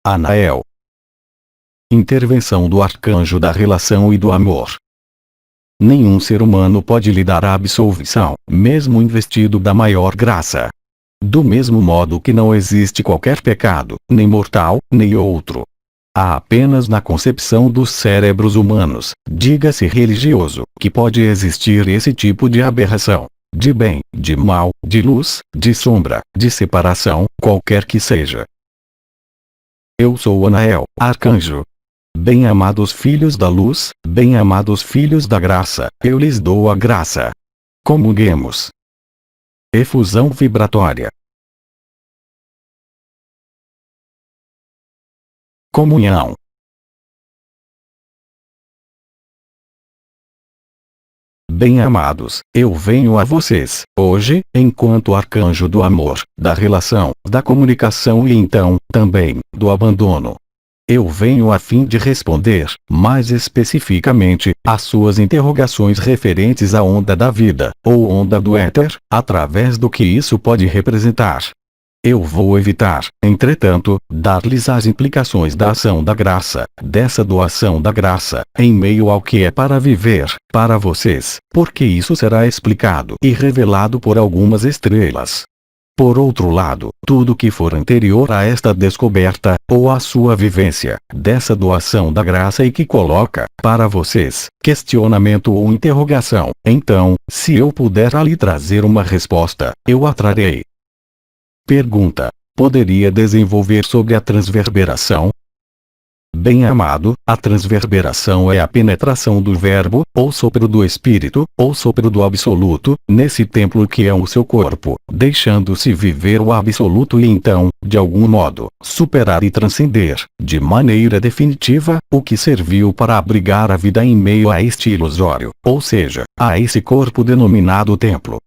Anael. Intervenção do arcanjo da relação e do amor. Nenhum ser humano pode lhe dar a absolvição, mesmo investido da maior graça. Do mesmo modo que não existe qualquer pecado, nem mortal, nem outro. Há apenas na concepção dos cérebros humanos, diga-se religioso, que pode existir esse tipo de aberração. De bem, de mal, de luz, de sombra, de separação, qualquer que seja. Eu sou Anael, arcanjo. Bem-amados filhos da luz, bem-amados filhos da graça, eu lhes dou a graça. Comunguemos. Efusão vibratória. Comunhão. Bem-amados, eu venho a vocês, hoje, enquanto arcanjo do amor, da relação, da comunicação e então, também, do abandono. Eu venho a fim de responder, mais especificamente, às suas interrogações referentes à onda da vida, ou onda do éter, através do que isso pode representar. Eu vou evitar, entretanto, dar-lhes as implicações da ação da graça, dessa doação da graça, em meio ao que é para viver, para vocês, porque isso será explicado e revelado por algumas estrelas. Por outro lado, tudo que for anterior a esta descoberta, ou à sua vivência, dessa doação da graça e que coloca, para vocês, questionamento ou interrogação, então, se eu puder ali trazer uma resposta, eu a trarei. Pergunta: poderia desenvolver sobre a transverberação? Bem-amado, a transverberação é a penetração do verbo, ou sopro do espírito, ou sopro do absoluto, nesse templo que é o seu corpo, deixando-se viver o absoluto e então, de algum modo, superar e transcender, de maneira definitiva, o que serviu para abrigar a vida em meio a este ilusório, ou seja, a esse corpo denominado templo.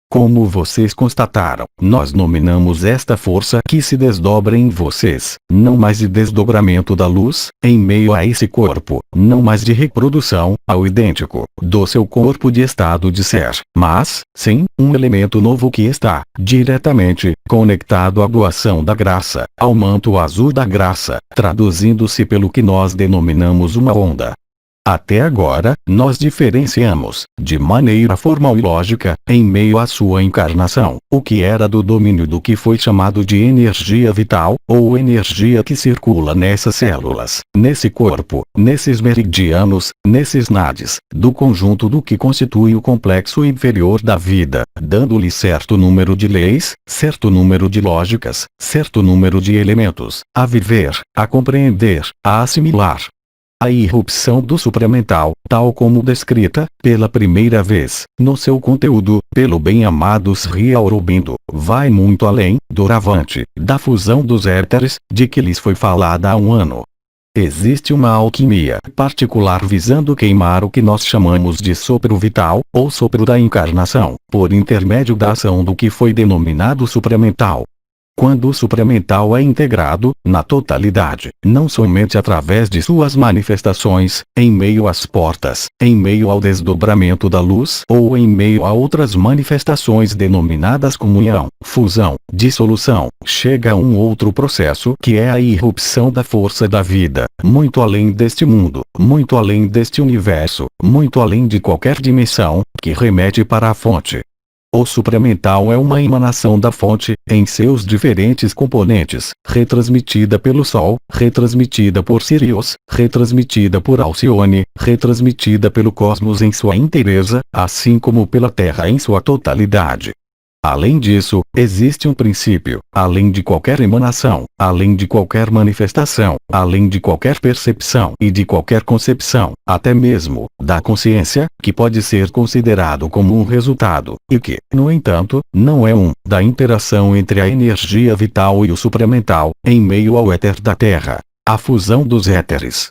Como vocês constataram, nós nominamos esta força que se desdobra em vocês, não mais de desdobramento da luz, em meio a esse corpo, não mais de reprodução, ao idêntico, do seu corpo de estado de ser, mas, sim, um elemento novo que está, diretamente, conectado à doação da graça, ao manto azul da graça, traduzindo-se pelo que nós denominamos uma onda. Até agora, nós diferenciamos, de maneira formal e lógica, em meio à sua encarnação, o que era do domínio do que foi chamado de energia vital, ou energia que circula nessas células, nesse corpo, nesses meridianos, nesses nadis, do conjunto do que constitui o complexo inferior da vida, dando-lhe certo número de leis, certo número de lógicas, certo número de elementos, a viver, a compreender, a assimilar. A irrupção do supramental, tal como descrita, pela primeira vez, no seu conteúdo, pelo bem-amado Sri Aurobindo, vai muito além, doravante, da fusão dos éteres, de que lhes foi falada há um ano. Existe uma alquimia particular visando queimar o que nós chamamos de sopro vital, ou sopro da encarnação, por intermédio da ação do que foi denominado supramental. Quando o supramental é integrado, na totalidade, não somente através de suas manifestações, em meio às portas, em meio ao desdobramento da luz ou em meio a outras manifestações denominadas comunhão, fusão, dissolução, chega a um outro processo que é a irrupção da força da vida, muito além deste mundo, muito além deste universo, muito além de qualquer dimensão, que remete para a fonte. O supramental é uma emanação da fonte, em seus diferentes componentes, retransmitida pelo Sol, retransmitida por Sirius, retransmitida por Alcione, retransmitida pelo cosmos em sua inteireza, assim como pela Terra em sua totalidade. Além disso, existe um princípio, além de qualquer emanação, além de qualquer manifestação, além de qualquer percepção e de qualquer concepção, até mesmo, da consciência, que pode ser considerado como um resultado, e que, no entanto, não é da interação entre a energia vital e o supramental, em meio ao éter da Terra, a fusão dos éteres.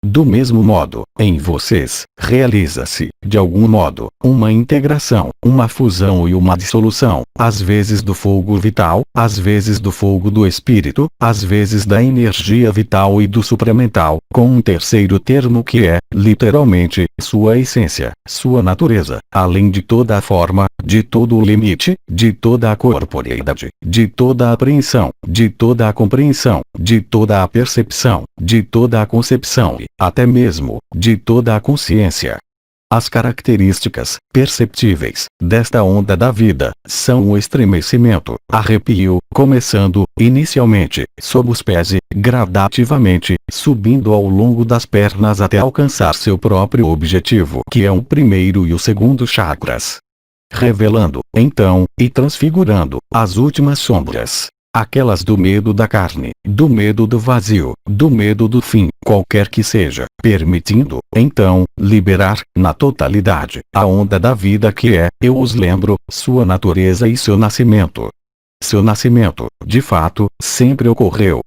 Do mesmo modo, em vocês, realiza-se, de algum modo, uma integração, uma fusão e uma dissolução, às vezes do fogo vital, às vezes do fogo do espírito, às vezes da energia vital e do supramental, com um terceiro termo que é, literalmente, sua essência, sua natureza, além de toda a forma, de todo o limite, de toda a corporeidade, de toda a apreensão, de toda a compreensão, de toda a percepção, de toda a concepção e, até mesmo, de toda a consciência. As características perceptíveis desta onda da vida são o estremecimento, arrepio, começando, inicialmente, sob os pés e, gradativamente, subindo ao longo das pernas até alcançar seu próprio objetivo, que é o primeiro e o segundo chakras. Revelando, então, e transfigurando, as últimas sombras. Aquelas do medo da carne, do medo do vazio, do medo do fim, qualquer que seja, permitindo, então, liberar, na totalidade, a onda da vida que é, eu os lembro, sua natureza e seu nascimento. Seu nascimento, de fato, sempre ocorreu.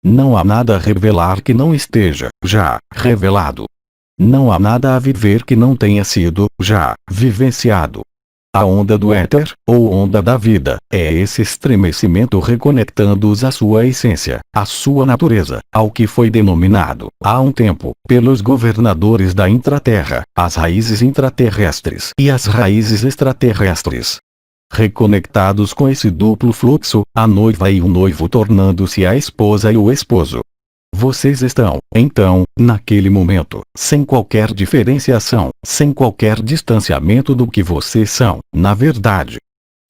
Não há nada a revelar que não esteja, já, revelado. Não há nada a viver que não tenha sido, já, vivenciado. A onda do éter, ou onda da vida, é esse estremecimento reconectando-os à sua essência, à sua natureza, ao que foi denominado, há um tempo, pelos governadores da intraterra, as raízes intraterrestres e as raízes extraterrestres. Reconectados com esse duplo fluxo, a noiva e o noivo tornando-se a esposa e o esposo. Vocês estão, então, naquele momento, sem qualquer diferenciação, sem qualquer distanciamento do que vocês são, na verdade.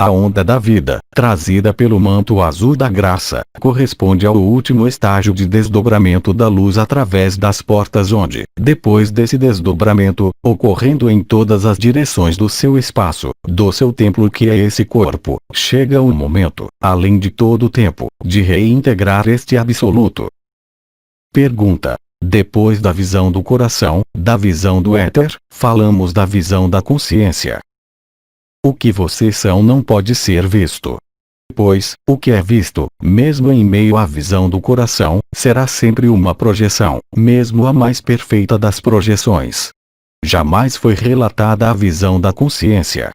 A onda da vida, trazida pelo manto azul da graça, corresponde ao último estágio de desdobramento da luz através das portas onde, depois desse desdobramento, ocorrendo em todas as direções do seu espaço, do seu templo que é esse corpo, chega o momento, além de todo o tempo, de reintegrar este absoluto. Pergunta. Depois da visão do coração, da visão do éter, falamos da visão da consciência. O que vocês são não pode ser visto. Pois, o que é visto, mesmo em meio à visão do coração, será sempre uma projeção, mesmo a mais perfeita das projeções. Jamais foi relatada a visão da consciência.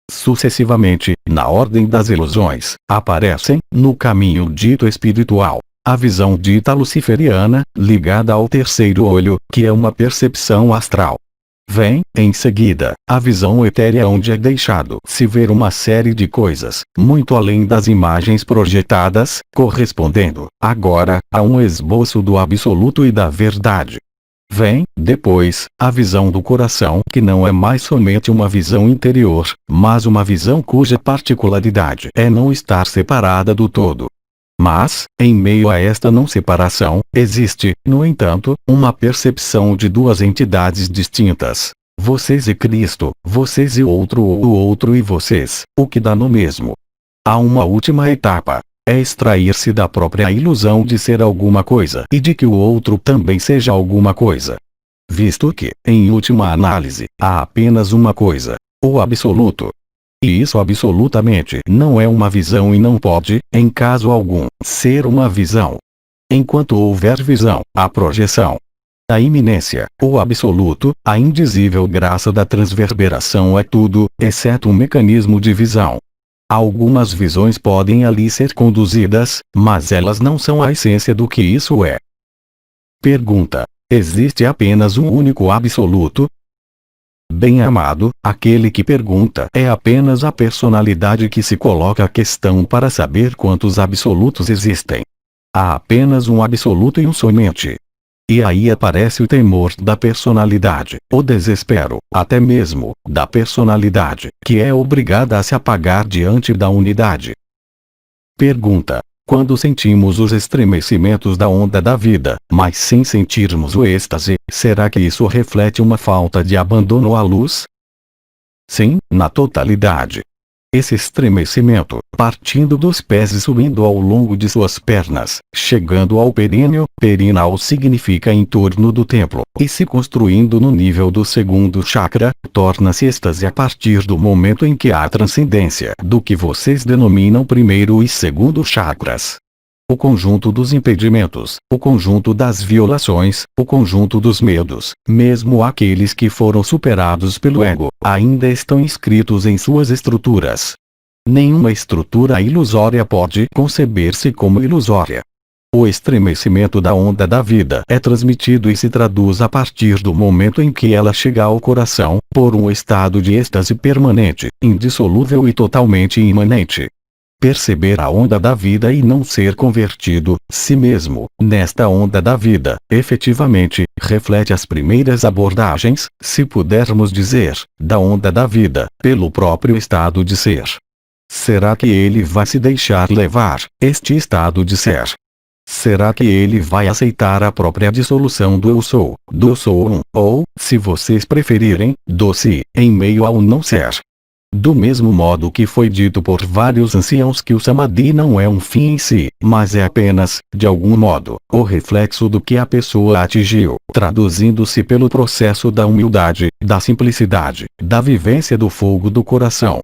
Sucessivamente, na ordem das ilusões, aparecem, no caminho dito espiritual, a visão dita luciferiana, ligada ao terceiro olho, que é uma percepção astral. Vem, em seguida, a visão etérea onde é deixado se ver uma série de coisas, muito além das imagens projetadas, correspondendo, agora, a um esboço do absoluto e da verdade. Vem, depois, a visão do coração que não é mais somente uma visão interior, mas uma visão cuja particularidade é não estar separada do todo. Mas, em meio a esta não separação, existe, no entanto, uma percepção de duas entidades distintas. Vocês e Cristo, vocês e outro ou o outro e vocês, o que dá no mesmo. Há uma última etapa. É extrair-se da própria ilusão de ser alguma coisa e de que o outro também seja alguma coisa. Visto que, em última análise, há apenas uma coisa, o absoluto. E isso absolutamente não é uma visão e não pode, em caso algum, ser uma visão. Enquanto houver visão, a projeção, a iminência, o absoluto, a indizível graça da transverberação é tudo, exceto um mecanismo de visão. Algumas visões podem ali ser conduzidas, mas elas não são a essência do que isso é. Pergunta. Existe apenas um único absoluto? Bem-amado, aquele que pergunta é apenas a personalidade que se coloca a questão para saber quantos absolutos existem. Há apenas um absoluto e um somente. E aí aparece o temor da personalidade, o desespero, até mesmo, da personalidade, que é obrigada a se apagar diante da unidade. Pergunta. Quando sentimos os estremecimentos da onda da vida, mas sem sentirmos o êxtase, será que isso reflete uma falta de abandono à luz? Sim, na totalidade. Esse estremecimento, partindo dos pés e subindo ao longo de suas pernas, chegando ao períneo, perinal significa em torno do templo, e se construindo no nível do segundo chakra, torna-se êxtase a partir do momento em que há transcendência do que vocês denominam primeiro e segundo chakras. O conjunto dos impedimentos, o conjunto das violações, o conjunto dos medos, mesmo aqueles que foram superados pelo ego, ainda estão inscritos em suas estruturas. Nenhuma estrutura ilusória pode conceber-se como ilusória. O estremecimento da onda da vida é transmitido e se traduz a partir do momento em que ela chega ao coração, por um estado de êxtase permanente, indissolúvel e totalmente imanente. Perceber a onda da vida e não ser convertido, si mesmo, nesta onda da vida, efetivamente, reflete as primeiras abordagens, se pudermos dizer, da onda da vida, pelo próprio estado de ser. Será que ele vai se deixar levar, este estado de ser? Será que ele vai aceitar a própria dissolução do eu sou um, ou, se vocês preferirem, do si, em meio ao não ser? Do mesmo modo que foi dito por vários anciãos que o samadhi não é um fim em si, mas é apenas, de algum modo, o reflexo do que a pessoa atingiu, traduzindo-se pelo processo da humildade, da simplicidade, da vivência do fogo do coração.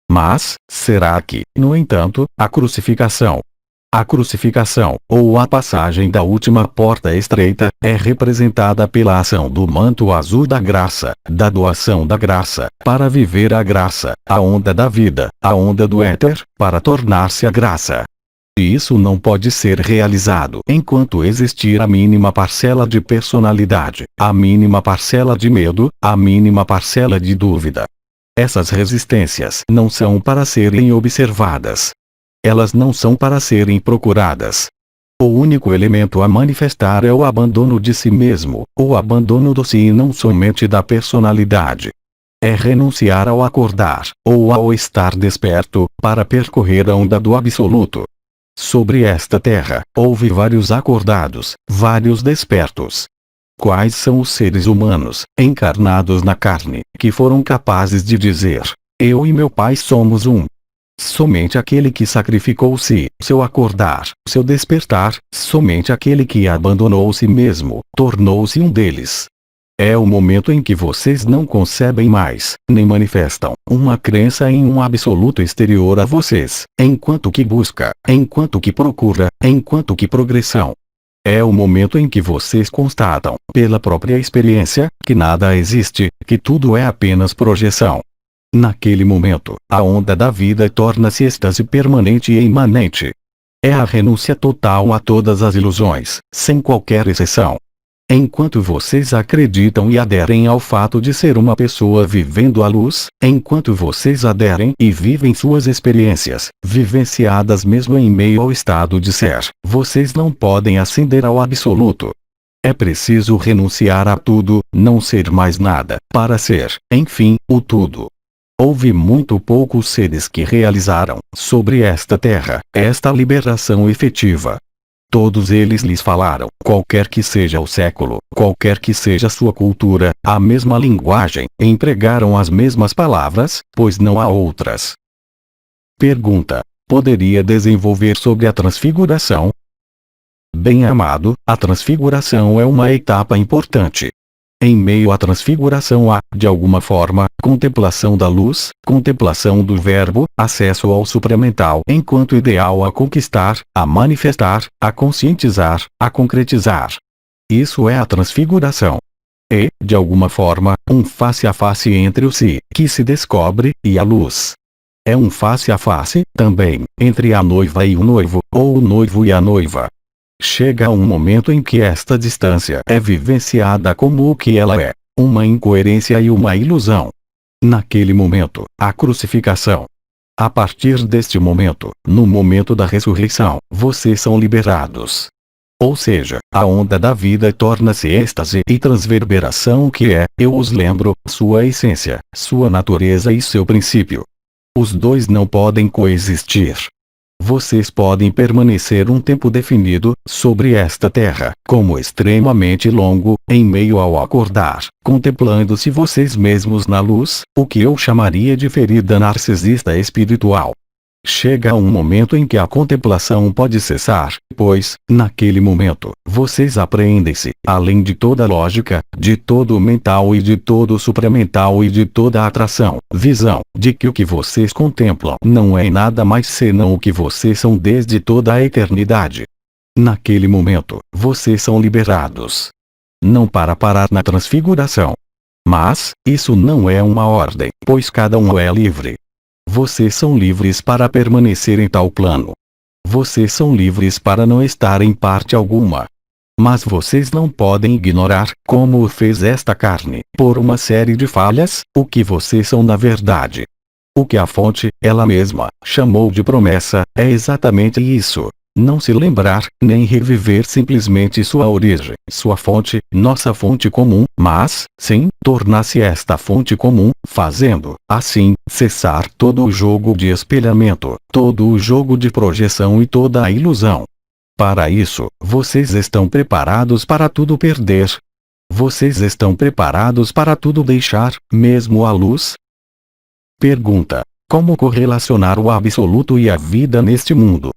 Mas, será que, no entanto, a crucificação, ou a passagem da última porta estreita, é representada pela ação do manto azul da graça, da doação da graça, para viver a graça, a onda da vida, a onda do éter, para tornar-se a graça. E isso não pode ser realizado enquanto existir a mínima parcela de personalidade, a mínima parcela de medo, a mínima parcela de dúvida. Essas resistências não são para serem observadas. Elas não são para serem procuradas. O único elemento a manifestar é o abandono de si mesmo, o abandono do si e não somente da personalidade. É renunciar ao acordar, ou ao estar desperto, para percorrer a onda do absoluto. Sobre esta terra, houve vários acordados, vários despertos. Quais são os seres humanos, encarnados na carne, que foram capazes de dizer: eu e meu Pai somos um? Somente aquele que sacrificou-se, seu acordar, seu despertar, somente aquele que abandonou si mesmo, tornou-se um deles. É o momento em que vocês não concebem mais, nem manifestam, uma crença em um absoluto exterior a vocês, enquanto que busca, enquanto que procura, enquanto que progressão. É o momento em que vocês constatam, pela própria experiência, que nada existe, que tudo é apenas projeção. Naquele momento, a onda da vida torna-se êxtase permanente e imanente. É a renúncia total a todas as ilusões, sem qualquer exceção. Enquanto vocês acreditam e aderem ao fato de ser uma pessoa vivendo a luz, enquanto vocês aderem e vivem suas experiências, vivenciadas mesmo em meio ao estado de ser, vocês não podem ascender ao absoluto. É preciso renunciar a tudo, não ser mais nada, para ser, enfim, o tudo. Houve muito poucos seres que realizaram, sobre esta terra, esta liberação efetiva. Todos eles lhes falaram, qualquer que seja o século, qualquer que seja sua cultura, a mesma linguagem, empregaram as mesmas palavras, pois não há outras. Pergunta: poderia desenvolver sobre a transfiguração? Bem-amado, a transfiguração é uma etapa importante. Em meio à transfiguração há, de alguma forma, contemplação da luz, contemplação do verbo, acesso ao supramental enquanto ideal a conquistar, a manifestar, a conscientizar, a concretizar. Isso é a transfiguração. E, de alguma forma, um face a face entre o si, que se descobre, e a luz. É um face a face, também, entre a noiva e o noivo, ou o noivo e a noiva. Chega um momento em que esta distância é vivenciada como o que ela é, uma incoerência e uma ilusão. Naquele momento, a crucificação. A partir deste momento, no momento da ressurreição, vocês são liberados. Ou seja, a onda da vida torna-se êxtase e transverberação que é, eu os lembro, sua essência, sua natureza e seu princípio. Os dois não podem coexistir. Vocês podem permanecer um tempo definido, sobre esta terra, como extremamente longo, em meio ao acordar, contemplando-se vocês mesmos na luz, o que eu chamaria de ferida narcisista espiritual. Chega um momento em que a contemplação pode cessar, pois, naquele momento, vocês apreendem-se, além de toda lógica, de todo o mental e de todo o supramental e de toda a atração, visão, de que o que vocês contemplam não é nada mais senão o que vocês são desde toda a eternidade. Naquele momento, vocês são liberados. Não para parar na transfiguração. Mas, isso não é uma ordem, pois cada um é livre. Vocês são livres para permanecer em tal plano. vocês são livres para não estar em parte alguma. Mas vocês não podem ignorar, como o fez esta carne, por uma série de falhas, o que vocês são na verdade. O que a fonte, ela mesma, chamou de promessa, é exatamente isso. Não se lembrar, nem reviver simplesmente sua origem, sua fonte, nossa fonte comum, mas, sim, tornar-se esta fonte comum, fazendo, assim, cessar todo o jogo de espelhamento, todo o jogo de projeção e toda a ilusão. Para isso, vocês estão preparados para tudo perder? Vocês estão preparados para tudo deixar, mesmo a luz? Pergunta: como correlacionar o absoluto e a vida neste mundo?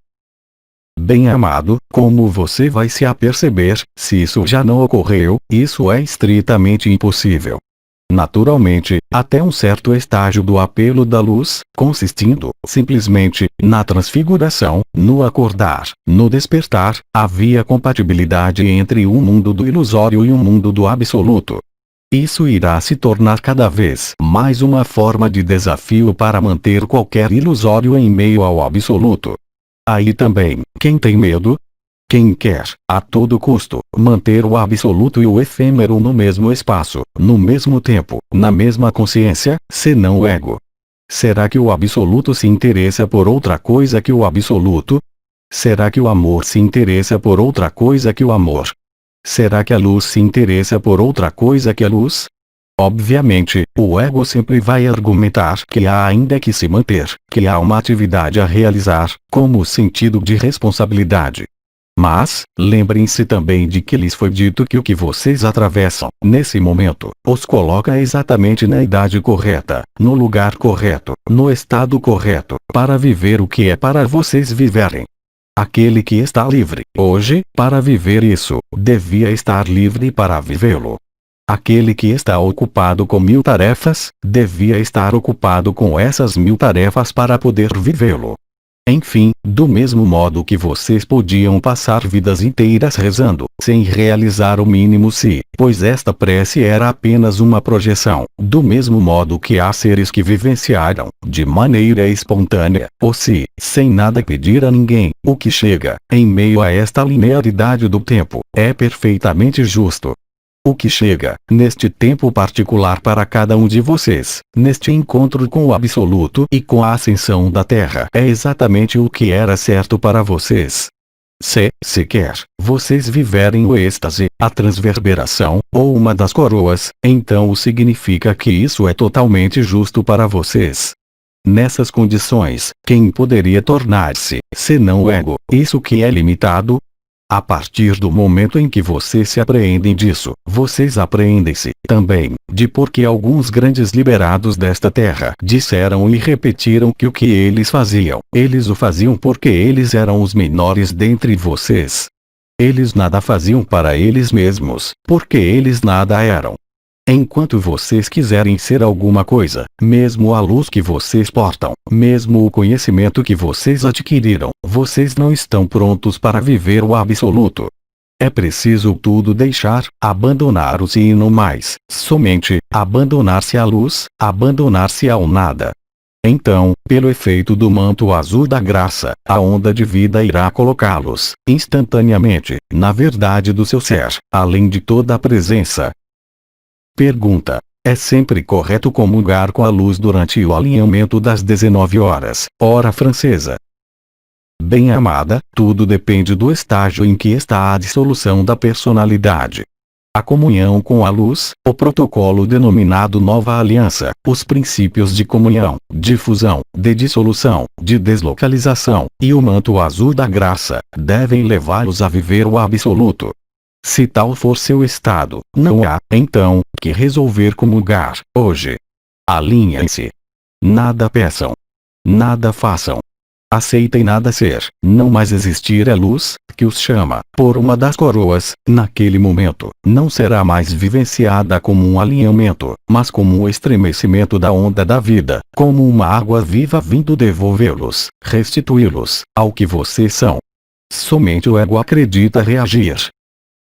Bem-amado, como você vai se aperceber, se isso já não ocorreu, isso é estritamente impossível. Naturalmente, até um certo estágio do apelo da luz, consistindo, simplesmente, na transfiguração, no acordar, no despertar, havia compatibilidade entre um mundo do ilusório e um mundo do absoluto. Isso irá se tornar cada vez mais uma forma de desafio para manter qualquer ilusório em meio ao absoluto. Aí também, quem tem medo? Quem quer, a todo custo, manter o absoluto e o efêmero no mesmo espaço, no mesmo tempo, na mesma consciência, senão o ego. Será que o absoluto se interessa por outra coisa que o absoluto? Será que o amor se interessa por outra coisa que o amor? Será que a luz se interessa por outra coisa que a luz? Obviamente, o ego sempre vai argumentar que há ainda que se manter, que há uma atividade a realizar, como sentido de responsabilidade. Mas, lembrem-se também de que lhes foi dito que o que vocês atravessam, nesse momento, os coloca exatamente na idade correta, no lugar correto, no estado correto, para viver o que é para vocês viverem. Aquele que está livre, hoje, para viver isso, devia estar livre para vivê-lo. Aquele que está ocupado com 1000 tarefas, devia estar ocupado com essas 1000 tarefas para poder vivê-lo. Enfim, do mesmo modo que vocês podiam passar vidas inteiras rezando, sem realizar o mínimo se, pois esta prece era apenas uma projeção, do mesmo modo que há seres que vivenciaram, de maneira espontânea, o se, sem nada pedir a ninguém, o que chega, em meio a esta linearidade do tempo, é perfeitamente justo. O que chega, neste tempo particular para cada um de vocês, neste encontro com o absoluto e com a ascensão da Terra, é exatamente o que era certo para vocês. Se, sequer, vocês viverem o êxtase, a transverberação, ou uma das coroas, então significa que isso é totalmente justo para vocês. Nessas condições, quem poderia tornar-se, senão o ego, isso que é limitado? A partir do momento em que vocês se apreendem disso, vocês apreendem-se, também, de porque alguns grandes liberados desta terra disseram e repetiram que o que eles o faziam porque eles eram os menores dentre vocês. Eles nada faziam para eles mesmos, porque eles nada eram. Enquanto vocês quiserem ser alguma coisa, mesmo a luz que vocês portam, mesmo o conhecimento que vocês adquiriram, vocês não estão prontos para viver o absoluto. É preciso tudo deixar, abandonar o se e não mais, somente, abandonar-se à luz, abandonar-se ao nada. Então, pelo efeito do manto azul da graça, a onda de vida irá colocá-los, instantaneamente, na verdade do seu ser, além de toda a presença. Pergunta: é sempre correto comungar com a luz durante o alinhamento das 19 horas, hora francesa? Bem-amada, tudo depende do estágio em que está a dissolução da personalidade. A comunhão com a luz, o protocolo denominado Nova Aliança, os princípios de comunhão, de fusão, de dissolução, de deslocalização, e o manto azul da graça, devem levá-los a viver o absoluto. Se tal for seu estado, não há, então, que resolver comungar, hoje. Alinhem-se. Nada peçam. Nada façam. Aceitem nada ser, não mais existir a luz, que os chama, por uma das coroas, naquele momento, não será mais vivenciada como um alinhamento, mas como um estremecimento da onda da vida, como uma água viva vindo devolvê-los, restituí-los, ao que vocês são. Somente o ego acredita reagir.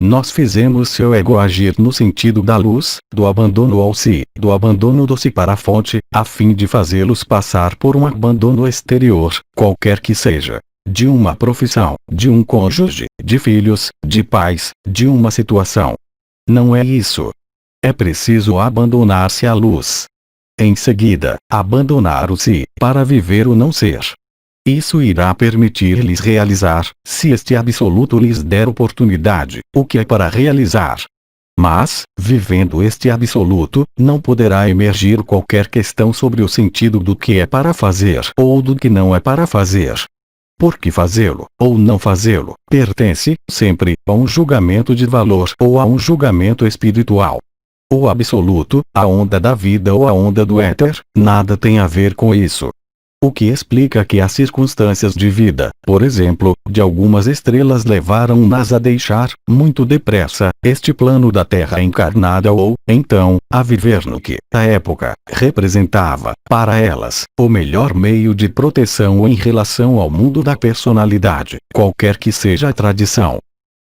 Nós fizemos seu ego agir no sentido da luz, do abandono ao si, do abandono do si para a fonte, a fim de fazê-los passar por um abandono exterior, qualquer que seja. de uma profissão, de um cônjuge, de filhos, de pais, de uma situação. Não é isso. É preciso abandonar-se à luz. Em seguida, abandonar o si, para viver o não ser. Isso irá permitir-lhes realizar, se este absoluto lhes der oportunidade, o que é para realizar. Mas, vivendo este absoluto, não poderá emergir qualquer questão sobre o sentido do que é para fazer ou do que não é para fazer. Porque fazê-lo, ou não fazê-lo, pertence, sempre, a um julgamento de valor ou a um julgamento espiritual. O absoluto, a onda da vida ou a onda do éter, nada tem a ver com isso. O que explica que as circunstâncias de vida, por exemplo, de algumas estrelas levaram-nas a deixar, muito depressa, este plano da Terra encarnada ou, então, a viver no que, à época, representava, para elas, o melhor meio de proteção em relação ao mundo da personalidade, qualquer que seja a tradição.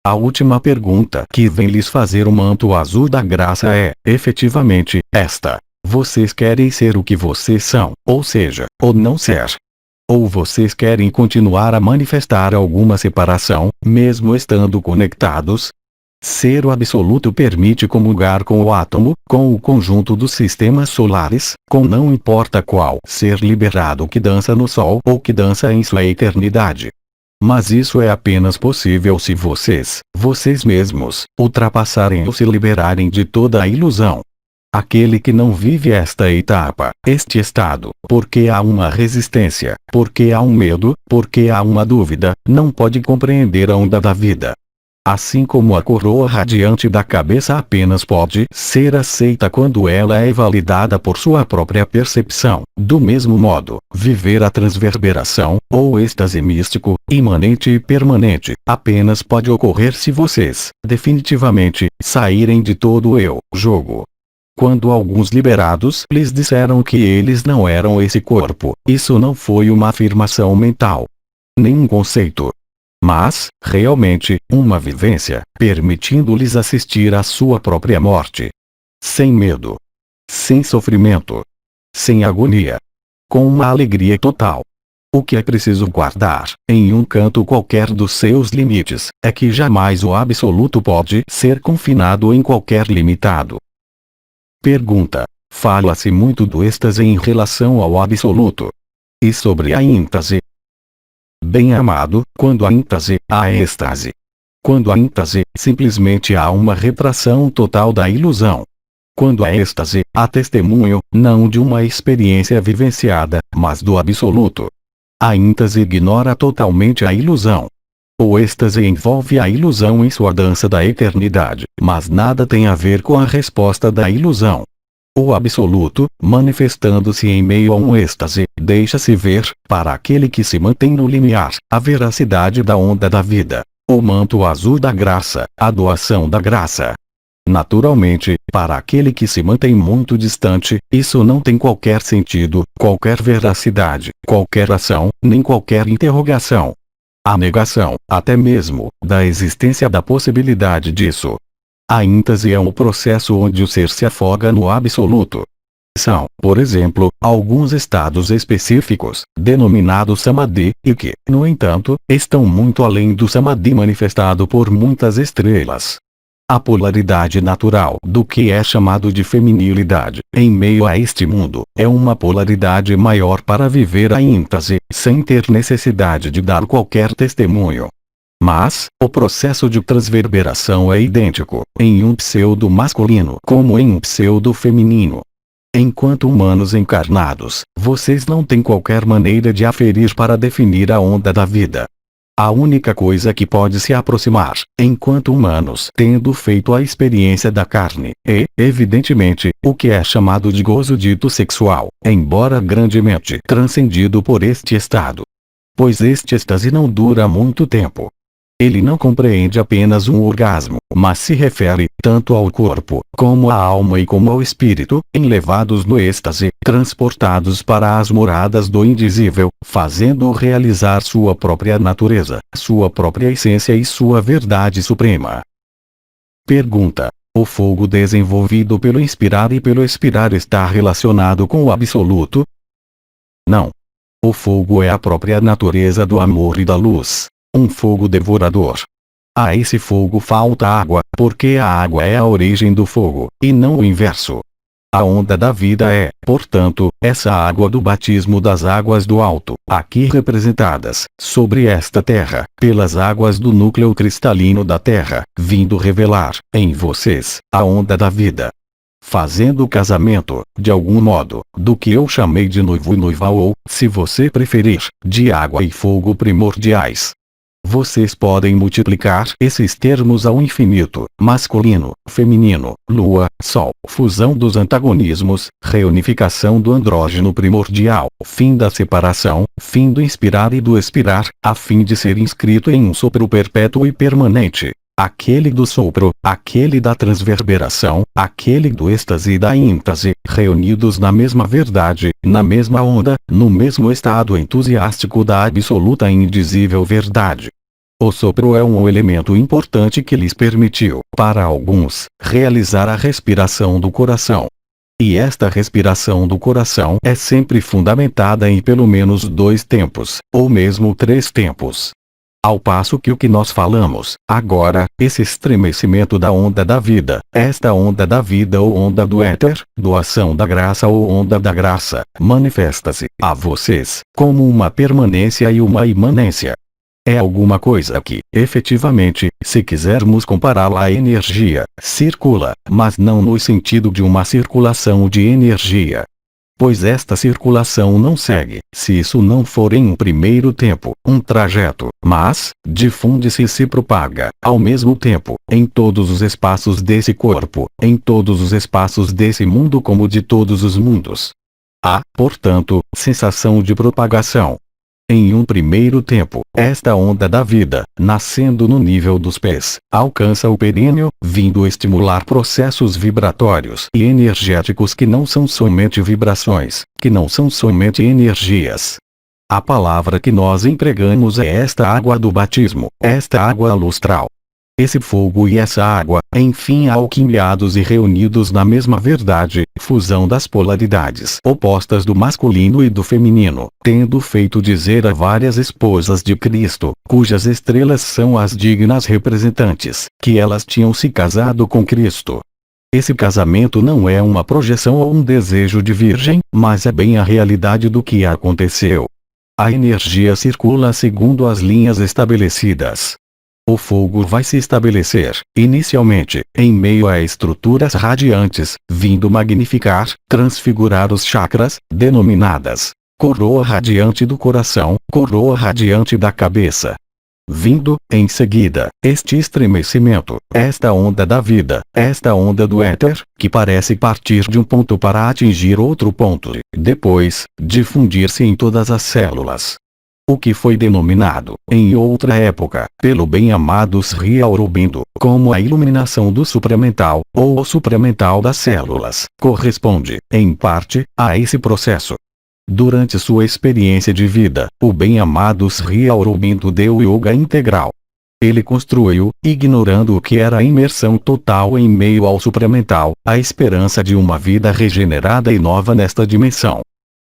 A última pergunta que vem lhes fazer o manto azul da graça é, efetivamente, esta. Vocês querem ser o que vocês são, ou seja, ou não ser. Ou vocês querem continuar a manifestar alguma separação, mesmo estando conectados? Ser o absoluto permite comungar com o átomo, com o conjunto dos sistemas solares, com não importa qual ser liberado que dança no sol ou que dança em sua eternidade. Mas isso é apenas possível se vocês mesmos, ultrapassarem ou se liberarem de toda a ilusão. Aquele que não vive esta etapa, este estado, porque há uma resistência, porque há um medo, porque há uma dúvida, não pode compreender a onda da vida. Assim como a coroa radiante da cabeça apenas pode ser aceita quando ela é validada por sua própria percepção, do mesmo modo, viver a transverberação, ou êxtase místico, imanente e permanente, apenas pode ocorrer se vocês, definitivamente, saírem de todo o eu-jogo. Quando alguns liberados lhes disseram que eles não eram esse corpo, isso não foi uma afirmação mental, nem um conceito. Mas, realmente, uma vivência, permitindo-lhes assistir à sua própria morte. Sem medo. Sem sofrimento. Sem agonia. Com uma alegria total. O que é preciso guardar, em um canto qualquer dos seus limites, é que jamais o absoluto pode ser confinado em qualquer limitado. Pergunta. Fala-se muito do êxtase em relação ao absoluto. E sobre a êxtase? Bem-amado, quando há êxtase, há êxtase. Quando há êxtase, simplesmente há uma retração total da ilusão. Quando há êxtase, há testemunho, não de uma experiência vivenciada, mas do absoluto. A êxtase ignora totalmente a ilusão. O êxtase envolve a ilusão em sua dança da eternidade, mas nada tem a ver com a resposta da ilusão. O absoluto, manifestando-se em meio a um êxtase, deixa-se ver, para aquele que se mantém no limiar, a veracidade da onda da vida, o manto azul da graça, a doação da graça. Naturalmente, para aquele que se mantém muito distante, isso não tem qualquer sentido, qualquer veracidade, qualquer ação, nem qualquer interrogação. A negação, até mesmo, da existência da possibilidade disso. A êxtase é um processo onde o ser se afoga no absoluto. São, por exemplo, alguns estados específicos, denominados samadhi, e que, no entanto, estão muito além do samadhi manifestado por muitas estrelas. A polaridade natural do que é chamado de feminilidade, em meio a este mundo, é uma polaridade maior para viver a êxtase, sem ter necessidade de dar qualquer testemunho. Mas, o processo de transverberação é idêntico, em um pseudo masculino como em um pseudo feminino. Enquanto humanos encarnados, vocês não têm qualquer maneira de aferir para definir a onda da vida. A única coisa que pode se aproximar, enquanto humanos tendo feito a experiência da carne, é, evidentemente, o que é chamado de gozo dito sexual, embora grandemente transcendido por este estado. Pois este êxtase não dura muito tempo. Ele não compreende apenas um orgasmo, mas se refere, tanto ao corpo, como à alma e como ao espírito, enlevados no êxtase, transportados para as moradas do indizível, fazendo-o realizar sua própria natureza, sua própria essência e sua verdade suprema. Pergunta. O fogo desenvolvido pelo inspirar e pelo expirar está relacionado com o absoluto? Não. O fogo é a própria natureza do amor e da luz. Um fogo devorador. A esse fogo falta água, porque a água é a origem do fogo, e não o inverso. A onda da vida é, portanto, essa água do batismo das águas do alto, aqui representadas, sobre esta terra, pelas águas do núcleo cristalino da terra, vindo revelar, em vocês, a onda da vida. Fazendo o casamento, de algum modo, do que eu chamei de noivo e noiva ou, se você preferir, de água e fogo primordiais. Vocês podem multiplicar esses termos ao infinito: masculino, feminino, lua, sol, fusão dos antagonismos, reunificação do andrógeno primordial, fim da separação, fim do inspirar e do expirar, a fim de ser inscrito em um sopro perpétuo e permanente. Aquele do sopro, aquele da transverberação, aquele do êxtase e da êntase, reunidos na mesma verdade, na mesma onda, no mesmo estado entusiástico da absoluta e indizível verdade. O sopro é um elemento importante que lhes permitiu, para alguns, realizar a respiração do coração. E esta respiração do coração é sempre fundamentada em pelo menos 2 tempos, ou mesmo 3 tempos. Ao passo que o que nós falamos, agora, esse estremecimento da onda da vida, esta onda da vida ou onda do éter, doação da graça ou onda da graça, manifesta-se, a vocês, como uma permanência e uma imanência. É alguma coisa que, efetivamente, se quisermos compará-la à energia, circula, mas não no sentido de uma circulação de energia. Pois esta circulação não segue, se isso não for em um primeiro tempo, um trajeto, mas, difunde-se e se propaga, ao mesmo tempo, em todos os espaços desse corpo, em todos os espaços desse mundo como de todos os mundos. Há, portanto, sensação de propagação. Em um primeiro tempo, esta onda da vida, nascendo no nível dos pés, alcança o períneo, vindo estimular processos vibratórios e energéticos que não são somente vibrações, que não são somente energias. A palavra que nós empregamos é esta água do batismo, esta água lustral. Esse fogo e essa água, enfim alquimiados e reunidos na mesma verdade, fusão das polaridades opostas do masculino e do feminino, tendo feito dizer a várias esposas de Cristo, cujas estrelas são as dignas representantes, que elas tinham se casado com Cristo. Esse casamento não é uma projeção ou um desejo de virgem, mas é bem a realidade do que aconteceu. A energia circula segundo as linhas estabelecidas. O fogo vai se estabelecer, inicialmente, em meio a estruturas radiantes, vindo magnificar, transfigurar os chakras, denominadas coroa radiante do coração, coroa radiante da cabeça. Vindo, em seguida, este estremecimento, esta onda da vida, esta onda do éter, que parece partir de um ponto para atingir outro ponto, e, depois, difundir-se em todas as células. O que foi denominado, em outra época, pelo bem-amado Sri Aurobindo, como a iluminação do supramental, ou o supramental das células, corresponde, em parte, a esse processo. Durante sua experiência de vida, o bem-amado Sri Aurobindo deu yoga integral. Ele construiu, ignorando o que era a imersão total em meio ao supramental, a esperança de uma vida regenerada e nova nesta dimensão.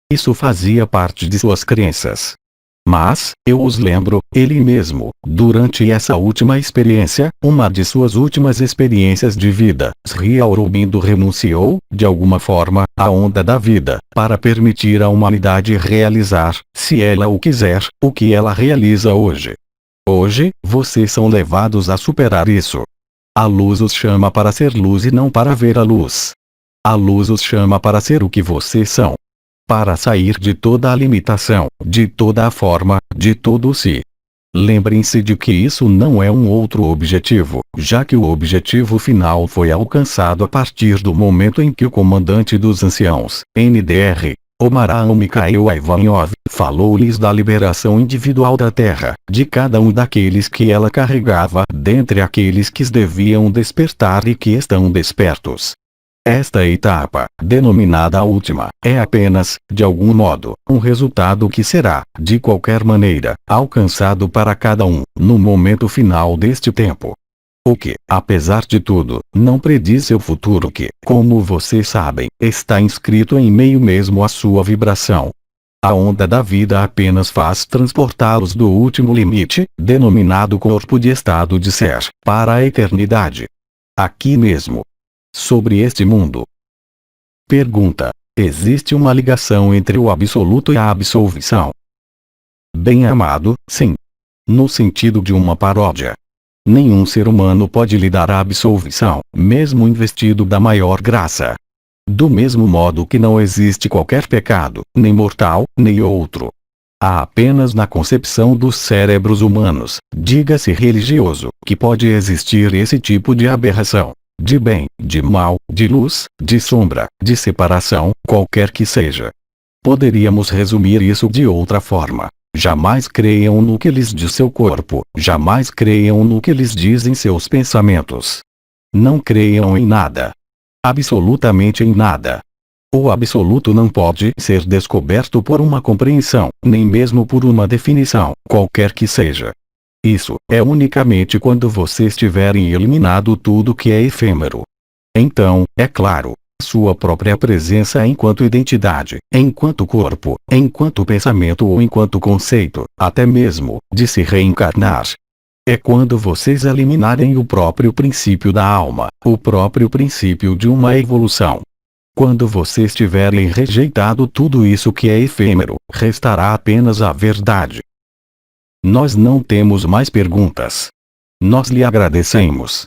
Isso fazia parte de suas crenças. Mas, eu os lembro, ele mesmo, durante essa última experiência, uma de suas últimas experiências de vida, Sri Aurobindo renunciou, de alguma forma, à onda da vida, para permitir à humanidade realizar, se ela o quiser, o que ela realiza hoje. Hoje, vocês são levados a superar isso. A luz os chama para ser luz e não para ver a luz. A luz os chama para ser o que vocês são. Para sair de toda a limitação, de toda a forma, de todo o si. Lembrem-se de que isso não é um outro objetivo, já que o objetivo final foi alcançado a partir do momento em que o comandante dos anciãos, NDR, Omaraam Mikhail Ivanov, falou-lhes da liberação individual da Terra, de cada um daqueles que ela carregava, dentre aqueles que deviam despertar e que estão despertos. Esta etapa, denominada a última, é apenas, de algum modo, um resultado que será, de qualquer maneira, alcançado para cada um, no momento final deste tempo. O que, apesar de tudo, não prediz seu futuro que, como vocês sabem, está inscrito em meio mesmo à sua vibração. A onda da vida apenas faz transportá-los do último limite, denominado corpo de estado de ser, para a eternidade. Aqui mesmo. Sobre este mundo. Pergunta: existe uma ligação entre o absoluto e a absolvição? Bem-amado, sim. No sentido de uma paródia. Nenhum ser humano pode lhe dar a absolvição, mesmo investido da maior graça. Do mesmo modo que não existe qualquer pecado, nem mortal, nem outro. Há apenas na concepção dos cérebros humanos, diga-se religioso, que pode existir esse tipo de aberração. De bem, de mal, de luz, de sombra, de separação, qualquer que seja. Poderíamos resumir isso de outra forma. Jamais creiam no que lhes diz seu corpo, jamais creiam no que lhes dizem seus pensamentos. Não creiam em nada. Absolutamente em nada. O absoluto não pode ser descoberto por uma compreensão, nem mesmo por uma definição, qualquer que seja. Isso é unicamente quando vocês tiverem eliminado tudo que é efêmero. Então, é claro, sua própria presença enquanto identidade, enquanto corpo, enquanto pensamento ou enquanto conceito, até mesmo, de se reencarnar. É quando vocês eliminarem o próprio princípio da alma, o próprio princípio de uma evolução. Quando vocês tiverem rejeitado tudo isso que é efêmero, restará apenas a verdade. Nós não temos mais perguntas. Nós lhe agradecemos.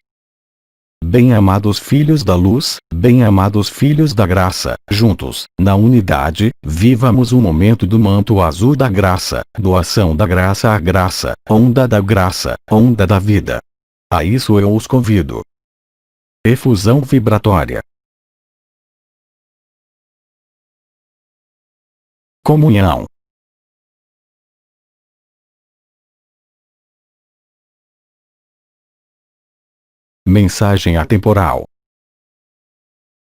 Bem-amados filhos da luz, bem-amados filhos da graça, juntos, na unidade, vivamos o momento do manto azul da graça, doação da graça à graça, onda da vida. A isso eu os convido. Efusão vibratória. Comunhão. Mensagem atemporal.